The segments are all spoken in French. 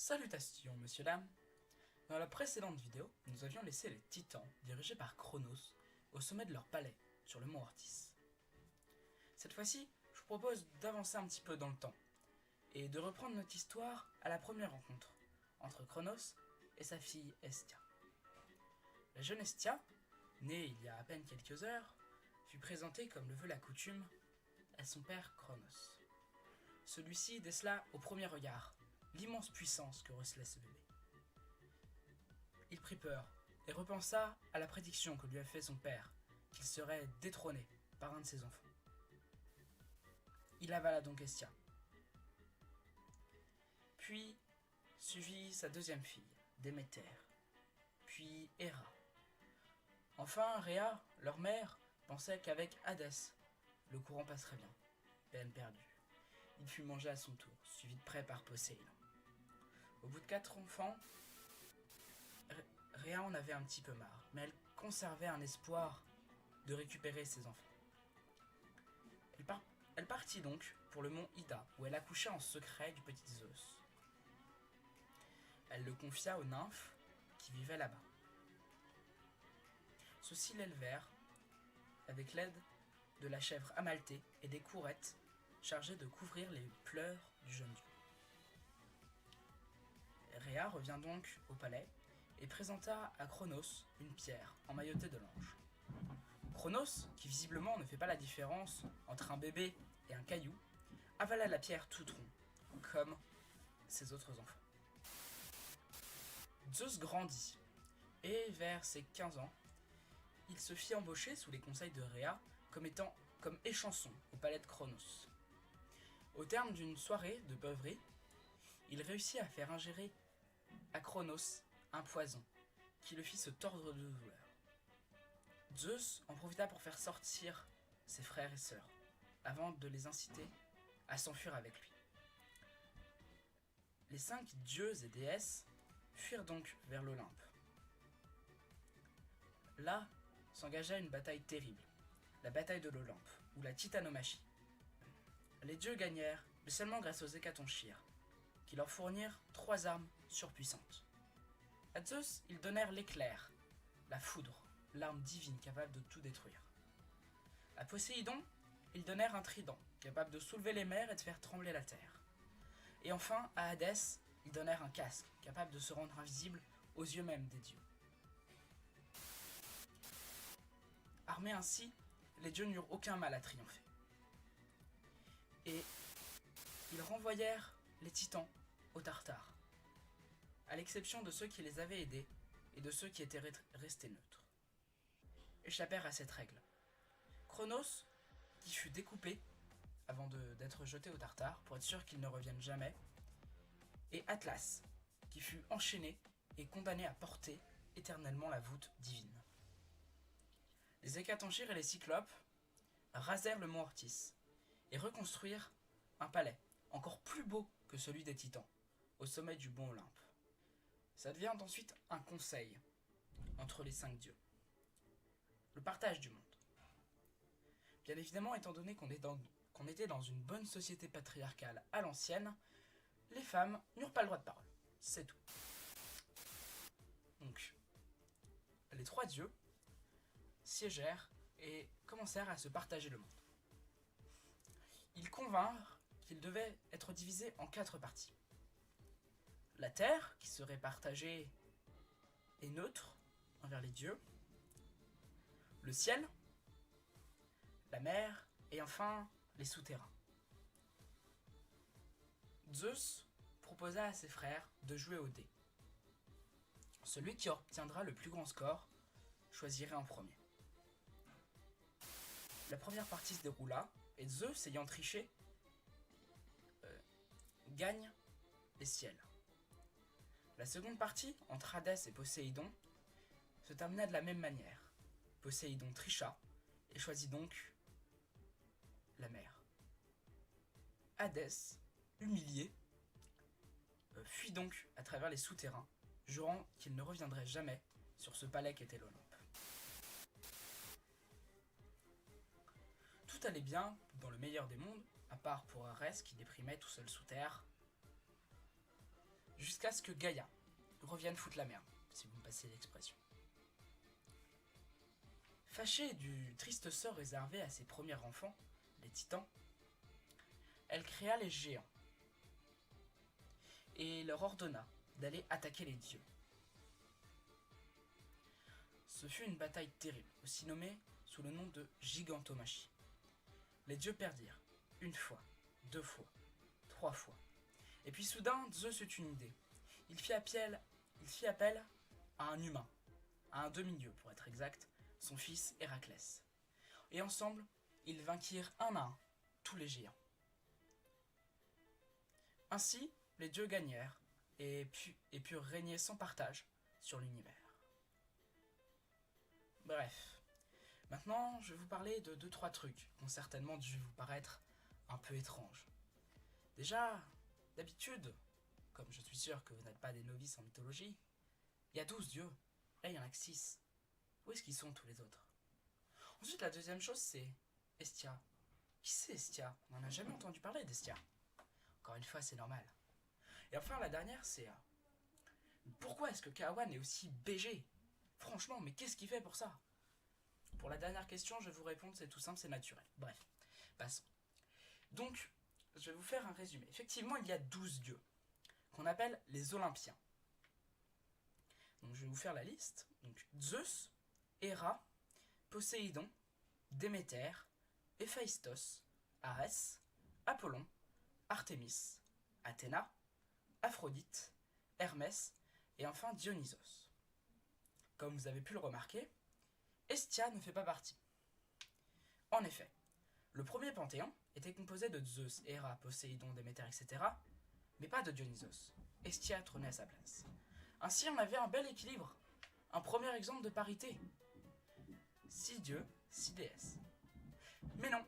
Salutations, monsieur dame. Dans la précédente vidéo, nous avions laissé les Titans, dirigés par Cronos, au sommet de leur palais, sur le mont Ortis. Cette fois-ci, je vous propose d'avancer un petit peu dans le temps, et de reprendre notre histoire à la première rencontre, entre Cronos et sa fille Hestia. La jeune Hestia, née il y a à peine quelques heures, fut présentée comme le veut la coutume à son père Cronos. Celui-ci décela au premier regard l'immense puissance que recelait ce bébé. Il prit peur et repensa à la prédiction que lui a fait son père, qu'il serait détrôné par un de ses enfants. Il avala donc Hestia. Puis suivit sa deuxième fille, Déméter, puis Héra. Enfin, Rhea, leur mère, pensait qu'avec Hadès, le courant passerait bien. Peine perdue. Il fut mangé à son tour, suivi de près par Poséidon. Au bout de 4 enfants, Rhea en avait un petit peu marre, mais elle conservait un espoir de récupérer ses enfants. Elle partit donc pour le mont Ida, où elle accoucha en secret du petit Zeus. Elle le confia aux nymphes qui vivaient là-bas. Ceux-ci l'élevèrent avec l'aide de la chèvre Amalthée et des courettes chargées de couvrir les pleurs du jeune dieu. Rhea revint donc au palais et présenta à Cronos une pierre emmaillotée de l'ange. Cronos, qui visiblement ne fait pas la différence entre un bébé et un caillou, avala la pierre tout rond, comme ses autres enfants. Zeus grandit, et vers ses 15 ans, il se fit embaucher sous les conseils de Rhea comme échanson au palais de Cronos. Au terme d'une soirée de beuverie, il réussit à faire ingérer à Cronos un poison qui le fit se tordre de douleur. Zeus en profita pour faire sortir ses frères et sœurs, avant de les inciter à s'enfuir avec lui. Les 5 dieux et déesses fuirent donc vers l'Olympe. Là s'engagea une bataille terrible, la bataille de l'Olympe, ou la titanomachie. Les dieux gagnèrent, mais seulement grâce aux hécatonchires, qui leur fournirent 3 armes surpuissantes. À Zeus, ils donnèrent l'éclair, la foudre, l'arme divine capable de tout détruire. À Poséidon, ils donnèrent un trident, capable de soulever les mers et de faire trembler la terre. Et enfin, à Hadès, ils donnèrent un casque, capable de se rendre invisible aux yeux même des dieux. Armés ainsi, les dieux n'eurent aucun mal à triompher. Et ils renvoyèrent les titans au Tartare, à l'exception de ceux qui les avaient aidés et de ceux qui étaient restés neutres. Échappèrent à cette règle Cronos, qui fut découpé avant d'être jeté au Tartare pour être sûr qu'il ne revienne jamais, et Atlas, qui fut enchaîné et condamné à porter éternellement la voûte divine. Les hécatonchires et les cyclopes rasèrent le mont Ortis et reconstruirent un palais encore plus beau que celui des titans, au sommet du mont Olympe. Ça devient ensuite un conseil entre les 5 dieux. Le partage du monde. Bien évidemment, étant donné qu'on était dans une bonne société patriarcale à l'ancienne, les femmes n'eurent pas le droit de parole. C'est tout. Donc, les 3 dieux siégèrent et commencèrent à se partager le monde. Ils convinrent qu'il devait être divisé en 4 parties. La terre, qui serait partagée et neutre envers les dieux, le ciel, la mer et enfin les souterrains. Zeus proposa à ses frères de jouer au dé. Celui qui obtiendra le plus grand score choisirait en premier. La première partie se déroula et Zeus, ayant triché, gagne les ciels. La seconde partie, entre Hadès et Poséidon, se termina de la même manière. Poséidon tricha et choisit donc la mer. Hadès, humilié, fuit donc à travers les souterrains, jurant qu'il ne reviendrait jamais sur ce palais qu'était l'Olympe. Tout allait bien dans le meilleur des mondes, à part pour Arès qui déprimait tout seul sous terre, jusqu'à ce que Gaïa revienne foutre la merde, si vous me passez l'expression. Fâchée du triste sort réservé à ses premiers enfants, les titans, elle créa les géants et leur ordonna d'aller attaquer les dieux. Ce fut une bataille terrible, aussi nommée sous le nom de gigantomachie. Les dieux perdirent, une fois, 2 fois, 3 fois. Et puis soudain, Zeus eut une idée. Il fit appel à un humain, à un demi-dieu pour être exact, son fils Héraclès. Et ensemble, ils vainquirent un à un tous les géants. Ainsi, les dieux gagnèrent et purent régner sans partage sur l'univers. Bref, maintenant je vais vous parler de 2-3 trucs qui ont certainement dû vous paraître un peu étranges. Déjà, d'habitude, comme je suis sûr que vous n'êtes pas des novices en mythologie, il y a 12 dieux, là il y en a que 6. Où est-ce qu'ils sont tous les autres? Ensuite, la deuxième chose, c'est Hestia. Qui c'est Hestia? On n'en a jamais entendu parler d'Hestia. Encore une fois, c'est normal. Et enfin, la dernière, c'est pourquoi est-ce que Kawan est aussi BG? Franchement, mais qu'est-ce qu'il fait pour ça? Pour la dernière question, je vais vous répondre, c'est tout simple, c'est naturel. Bref, passons. Donc, je vais vous faire un résumé. Effectivement, il y a 12 dieux, qu'on appelle les Olympiens. Donc, je vais vous faire la liste. Donc, Zeus, Héra, Poséidon, Déméter, Héphaïstos, Arès, Apollon, Artémis, Athéna, Aphrodite, Hermès et enfin Dionysos. Comme vous avez pu le remarquer, Hestia ne fait pas partie. En effet, le premier panthéon était composé de Zeus, Héra, Poséidon, Déméter, etc., mais pas de Dionysos. Hestia trônait à sa place. Ainsi, on avait un bel équilibre, un premier exemple de parité. 6 dieux, 6 déesses. Mais non,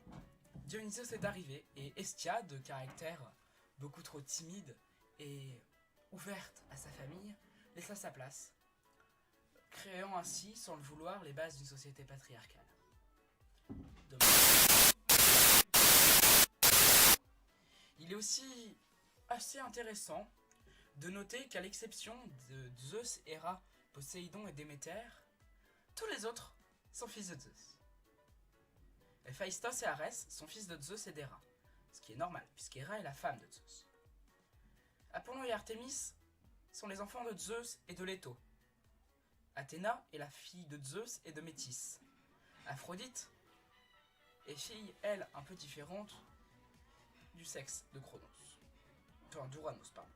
Dionysos est arrivé et Hestia, de caractère beaucoup trop timide et ouverte à sa famille, laissa sa place, créant ainsi, sans le vouloir, les bases d'une société patriarcale. Il est aussi assez intéressant de noter qu'à l'exception de Zeus, Héra, Poséidon et Déméter, tous les autres sont fils de Zeus. Héphaïstos et Arès sont fils de Zeus et d'Héra, ce qui est normal, puisqu'Héra est la femme de Zeus. Apollon et Artémis sont les enfants de Zeus et de Leto. Athéna est la fille de Zeus et de Métis. Aphrodite est fille, elle, un peu différente du sexe de Chronos. Enfin, d'Uranos, pardon.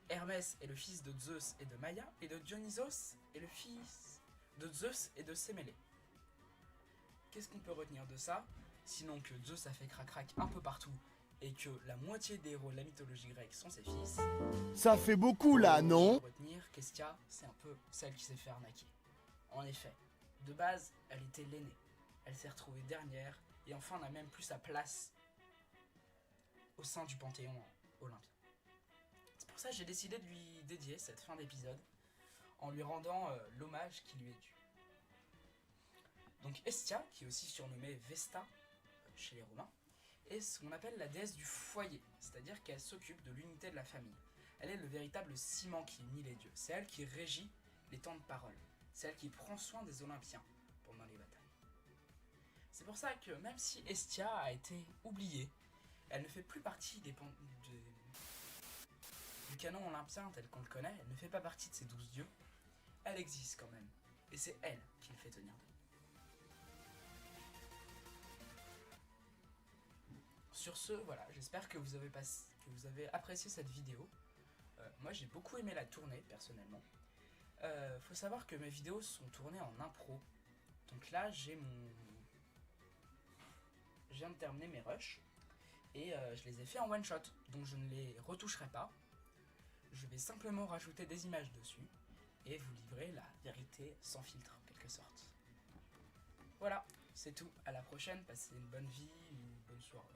Hermès est le fils de Zeus et de Maïa, et de Dionysos est le fils de Zeus et de Sémélé. Qu'est-ce qu'on peut retenir de ça? Sinon que Zeus a fait crac-crac un peu partout, et que la moitié des héros de la mythologie grecque sont ses fils. Ça fait beaucoup là, non? Retenir qu'Hestia, c'est un peu celle qui s'est fait arnaquer. En effet, de base, elle était l'aînée. Elle s'est retrouvée dernière, et enfin n'a même plus sa place au sein du panthéon olympien. C'est pour ça que j'ai décidé de lui dédier cette fin d'épisode, en lui rendant l'hommage qui lui est dû. Donc Hestia, qui est aussi surnommée Vesta chez les Romains, est ce qu'on appelle la déesse du foyer, c'est-à-dire qu'elle s'occupe de l'unité de la famille. Elle est le véritable ciment qui unit les dieux. C'est elle qui régit les temps de parole. C'est elle qui prend soin des Olympiens pendant les batailles. C'est pour ça que même si Hestia a été oubliée, elle ne fait plus partie du canon olympien tel qu'on le connaît, elle ne fait pas partie de ces 12 dieux. Elle existe quand même, et c'est elle qui le fait tenir debout. Sur ce, voilà, j'espère que vous avez apprécié cette vidéo. Moi j'ai beaucoup aimé la tourner personnellement. Faut savoir que mes vidéos sont tournées en impro. Donc là je viens de terminer mes rushs. Et je les ai fait en one shot. Donc je ne les retoucherai pas. Je vais simplement rajouter des images dessus. Et vous livrer la vérité sans filtre en quelque sorte. Voilà, c'est tout. À la prochaine, passez une bonne vie, une bonne soirée.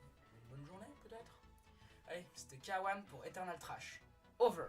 Bonne journée peut-être. Allez, c'était Kawan pour Eternal Trash. Over.